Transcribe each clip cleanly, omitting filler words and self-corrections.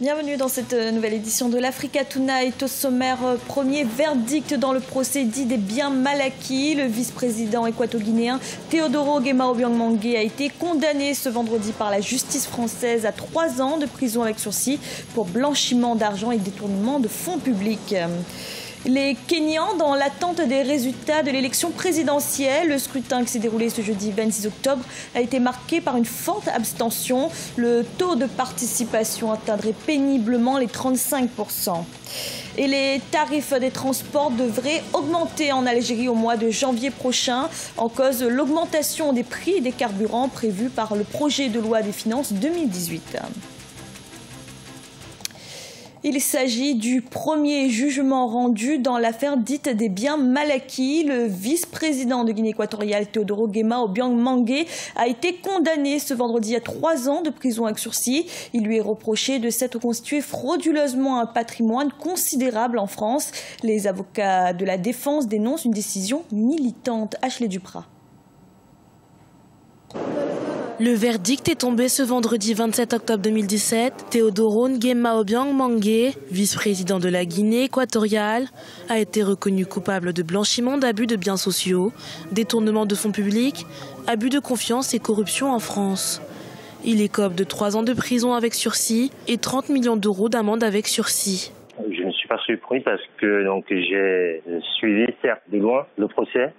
Bienvenue dans cette nouvelle édition de l'Africa Tonight. Au sommaire, premier verdict dans le procès dit des biens mal acquis. Le vice-président équato-guinéen Teodoro Guema Obiang Mangué a été condamné ce vendredi par la justice française à 3 ans de prison avec sursis pour blanchiment d'argent et détournement de fonds publics. Les Kenyans, dans l'attente des résultats de l'élection présidentielle, le scrutin qui s'est déroulé ce jeudi 26 octobre a été marqué par une forte abstention. Le taux de participation atteindrait péniblement les 35%. Et les tarifs des transports devraient augmenter en Algérie au mois de janvier prochain, en cause de l'augmentation des prix des carburants prévue par le projet de loi des finances 2018. Il s'agit du premier jugement rendu dans l'affaire dite des biens mal acquis. Le vice-président de Guinée équatoriale, Teodoro Guema Obiang Mangué, a été condamné ce vendredi à 3 ans de prison avec sursis. Il lui est reproché de s'être constitué frauduleusement un patrimoine considérable en France. Les avocats de la défense dénoncent une décision militante. Ashley Duprat. Le verdict est tombé ce vendredi 27 octobre 2017. Teodoro Guema Obiang Mangué, vice-président de la Guinée équatoriale, a été reconnu coupable de blanchiment d'abus de biens sociaux, détournement de fonds publics, abus de confiance et corruption en France. Il écope de 3 ans de prison avec sursis et 30 millions d'euros d'amende avec sursis. Je ne suis pas surpris parce que j'ai suivi certes de loin le procès.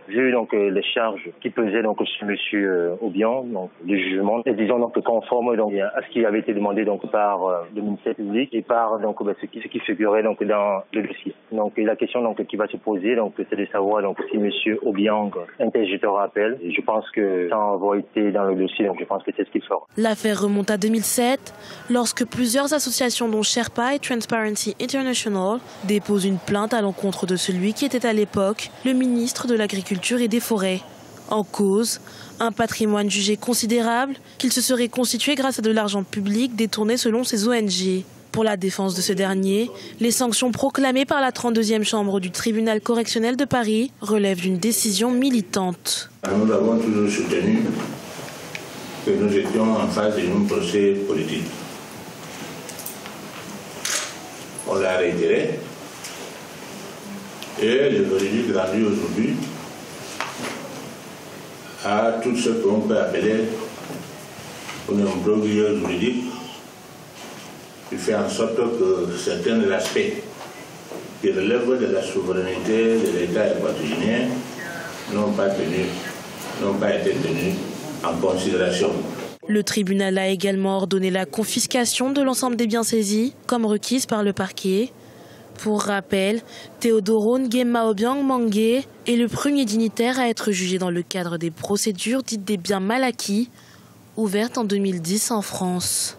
Vu les charges qui pesaient sur monsieur Obiang, le jugement est disons conforme à ce qui avait été demandé par le ministère public et par ce qui figurait dans le dossier. La question qui va se poser c'est de savoir si monsieur Obiang interjettera appel. Et je pense que sans avoir été dans le dossier, je pense que c'est ce qu'il fera. L'affaire remonte à 2007 lorsque plusieurs associations dont Sherpa et Transparency International dépose une plainte à l'encontre de celui qui était à l'époque le ministre de l'Agriculture et des Forêts. En cause, un patrimoine jugé considérable qu'il se serait constitué grâce à de l'argent public détourné selon ces ONG. Pour la défense de ce dernier, les sanctions proclamées par la 32e chambre du tribunal correctionnel de Paris relèvent d'une décision militante. Nous avons toujours soutenu que nous étions en face d'un procès politique. On l'a réitéré et le verdict rendu aujourd'hui a tout ce qu'on peut appeler un imbroglio juridique qui fait en sorte que certains aspects qui relèvent de la souveraineté de l'État équatorien n'ont pas été tenus en considération. Le tribunal a également ordonné la confiscation de l'ensemble des biens saisis, comme requise par le parquet. Pour rappel, Teodoro Guema Obiang Mangué est le premier dignitaire à être jugé dans le cadre des procédures dites des biens mal acquis, ouvertes en 2010 en France.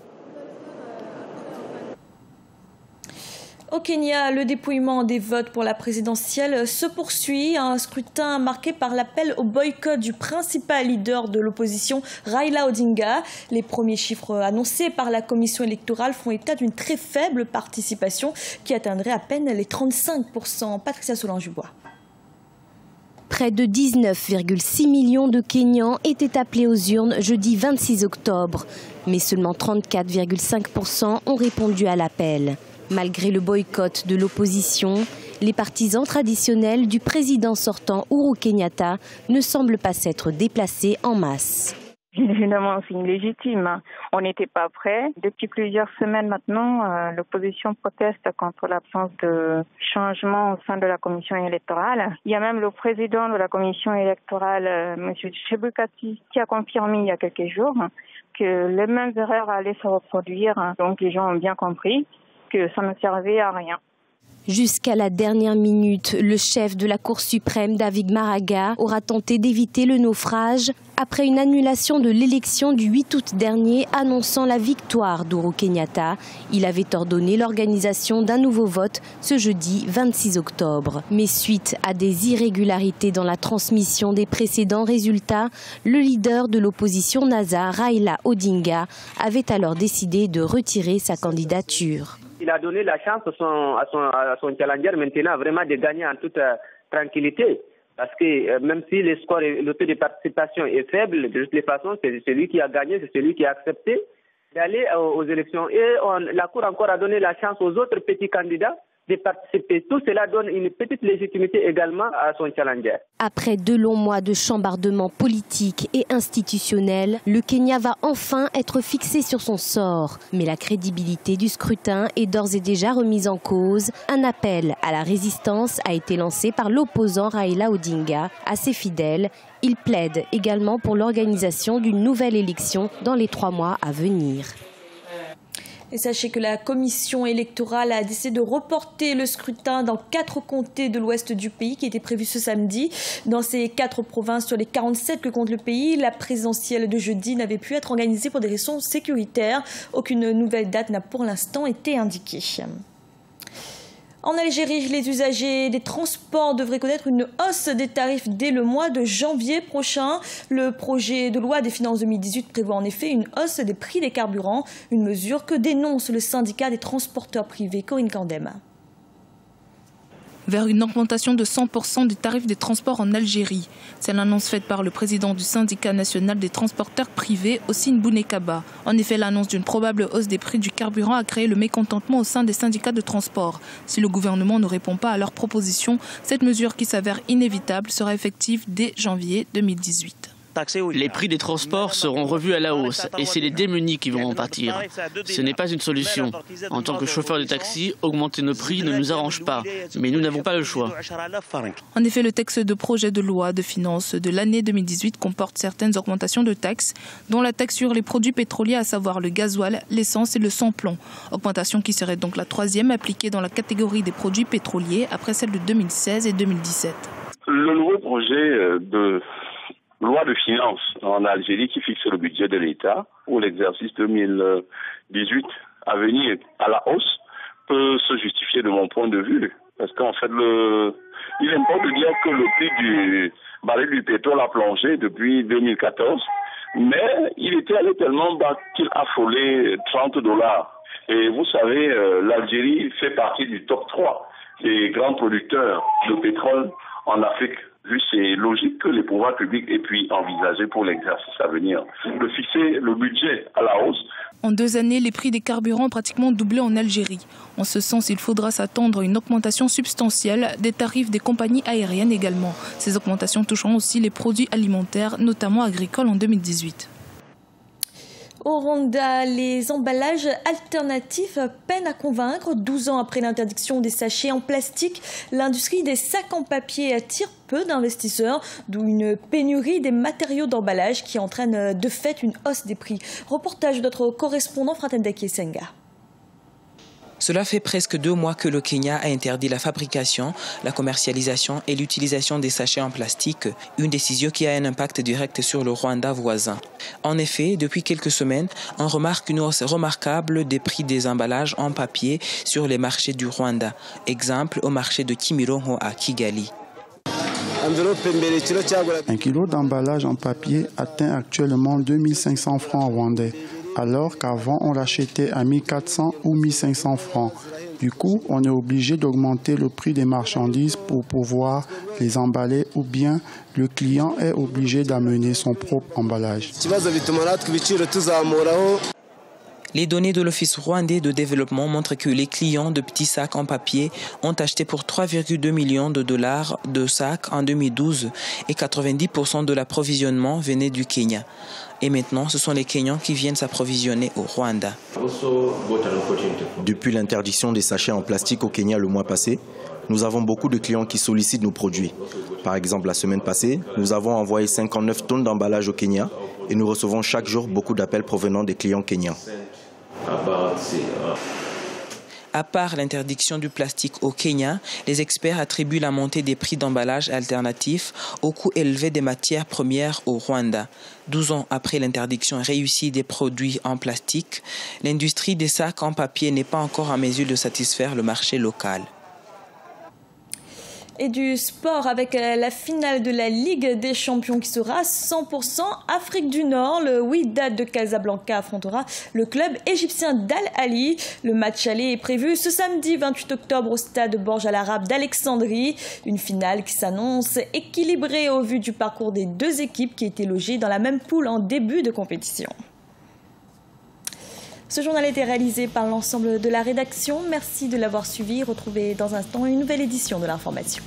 Au Kenya, le dépouillement des votes pour la présidentielle se poursuit. Un scrutin marqué par l'appel au boycott du principal leader de l'opposition, Raila Odinga. Les premiers chiffres annoncés par la commission électorale font état d'une très faible participation qui atteindrait à peine les 35%. Patricia Solange-Bois. Près de 19,6 millions de Kenyans étaient appelés aux urnes jeudi 26 octobre. Mais seulement 34,5% ont répondu à l'appel. Malgré le boycott de l'opposition, les partisans traditionnels du président sortant Uhuru Kenyatta ne semblent pas s'être déplacés en masse. Évidemment, c'est illégitime. On n'était pas prêts. Depuis plusieurs semaines maintenant, l'opposition proteste contre l'absence de changement au sein de la commission électorale. Il y a même le président de la commission électorale, M. Chebukati, qui a confirmé il y a quelques jours que les mêmes erreurs allaient se reproduire. Donc les gens ont bien compris que ça ne servait à rien. Jusqu'à la dernière minute, le chef de la Cour suprême, David Maraga, aura tenté d'éviter le naufrage après une annulation de l'élection du 8 août dernier annonçant la victoire d'Uhuru Kenyatta. Il avait ordonné l'organisation d'un nouveau vote ce jeudi 26 octobre. Mais suite à des irrégularités dans la transmission des précédents résultats, le leader de l'opposition NASA, Raila Odinga, avait alors décidé de retirer sa candidature. Il a donné la chance à son challenger maintenant vraiment de gagner en toute tranquillité. Parce que même si le score et le taux de participation est faible, de toutes les façons, c'est celui qui a gagné, c'est celui qui a accepté d'aller aux élections. Et la Cour encore a donné la chance aux autres petits candidats de participer. Tout cela donne une petite légitimité également à son challenger. Après 2 longs mois de chambardement politique et institutionnel, le Kenya va enfin être fixé sur son sort. Mais la crédibilité du scrutin est d'ores et déjà remise en cause. Un appel à la résistance a été lancé par l'opposant Raila Odinga à ses fidèles. Il plaide également pour l'organisation d'une nouvelle élection dans les 3 mois à venir. Et sachez que la commission électorale a décidé de reporter le scrutin dans 4 comtés de l'ouest du pays qui était prévu ce samedi. Dans ces 4 provinces sur les 47 que compte le pays, la présidentielle de jeudi n'avait pu être organisée pour des raisons sécuritaires. Aucune nouvelle date n'a pour l'instant été indiquée. En Algérie, les usagers des transports devraient connaître une hausse des tarifs dès le mois de janvier prochain. Le projet de loi des finances 2018 prévoit en effet une hausse des prix des carburants, une mesure que dénonce le syndicat des transporteurs privés. Corinne Candem. Vers une augmentation de 100% des tarifs des transports en Algérie. C'est l'annonce faite par le président du syndicat national des transporteurs privés, Hossein Bounekaba. En effet, l'annonce d'une probable hausse des prix du carburant a créé le mécontentement au sein des syndicats de transport. Si le gouvernement ne répond pas à leurs propositions, cette mesure qui s'avère inévitable sera effective dès janvier 2018. Les prix des transports seront revus à la hausse et c'est les démunis qui vont en pâtir. Ce n'est pas une solution. En tant que chauffeur de taxi, augmenter nos prix ne nous arrange pas, mais nous n'avons pas le choix. En effet, le texte de projet de loi de finances de l'année 2018 comporte certaines augmentations de taxes, dont la taxe sur les produits pétroliers, à savoir le gasoil, l'essence et le sans-plomb. Augmentation qui serait donc la 3e appliquée dans la catégorie des produits pétroliers après celle de 2016 et 2017. Le nouveau projet de loi de finances en Algérie qui fixe le budget de l'État pour l'exercice 2018 à venir à la hausse peut se justifier de mon point de vue. Parce qu'en fait, il importe de dire que le prix du baril du pétrole a plongé depuis 2014, mais il était allé tellement bas qu'il a frôlé $30. Et vous savez, l'Algérie fait partie du top 3 des grands producteurs de pétrole en Afrique. Vu, c'est logique que les pouvoirs publics aient pu envisager pour l'exercice à venir de fixer le budget à la hausse. En 2 années, les prix des carburants ont pratiquement doublé en Algérie. En ce sens, il faudra s'attendre à une augmentation substantielle des tarifs des compagnies aériennes également. Ces augmentations toucheront aussi les produits alimentaires, notamment agricoles en 2018. Au Rwanda, les emballages alternatifs peinent à convaincre. 12 ans après l'interdiction des sachets en plastique, l'industrie des sacs en papier attire peu d'investisseurs, d'où une pénurie des matériaux d'emballage qui entraîne de fait une hausse des prix. Reportage de notre correspondant Fratendeki Senga. Cela fait presque 2 mois que le Kenya a interdit la fabrication, la commercialisation et l'utilisation des sachets en plastique, une décision qui a un impact direct sur le Rwanda voisin. En effet, depuis quelques semaines, on remarque une hausse remarquable des prix des emballages en papier sur les marchés du Rwanda. Exemple au marché de Kimironko à Kigali. Un kilo d'emballage en papier atteint actuellement 2500 francs rwandais, alors qu'avant on l'achetait à 1400 ou 1500 francs. Du coup, on est obligé d'augmenter le prix des marchandises pour pouvoir les emballer ou bien le client est obligé d'amener son propre emballage. Les données de l'Office rwandais de développement montrent que les clients de petits sacs en papier ont acheté pour 3,2 millions de dollars de sacs en 2012 et 90% de l'approvisionnement venait du Kenya. Et maintenant, ce sont les Kenyans qui viennent s'approvisionner au Rwanda. Depuis l'interdiction des sachets en plastique au Kenya le mois passé, nous avons beaucoup de clients qui sollicitent nos produits. Par exemple, la semaine passée, nous avons envoyé 59 tonnes d'emballage au Kenya et nous recevons chaque jour beaucoup d'appels provenant des clients kenyans. À part l'interdiction du plastique au Kenya, les experts attribuent la montée des prix d'emballage alternatifs au coût élevé des matières premières au Rwanda. 12 ans après l'interdiction réussie des produits en plastique, l'industrie des sacs en papier n'est pas encore en mesure de satisfaire le marché local. Et du sport avec la finale de la Ligue des Champions qui sera 100% Afrique du Nord. Le Wydad de Casablanca affrontera le club égyptien d'Al Ahly. Le match aller est prévu ce samedi 28 octobre au stade Borj Al Arab d'Alexandrie. Une finale qui s'annonce équilibrée au vu du parcours des 2 équipes qui étaient logées dans la même poule en début de compétition. Ce journal a été réalisé par l'ensemble de la rédaction. Merci de l'avoir suivi. Retrouvez dans un instant une nouvelle édition de l'information.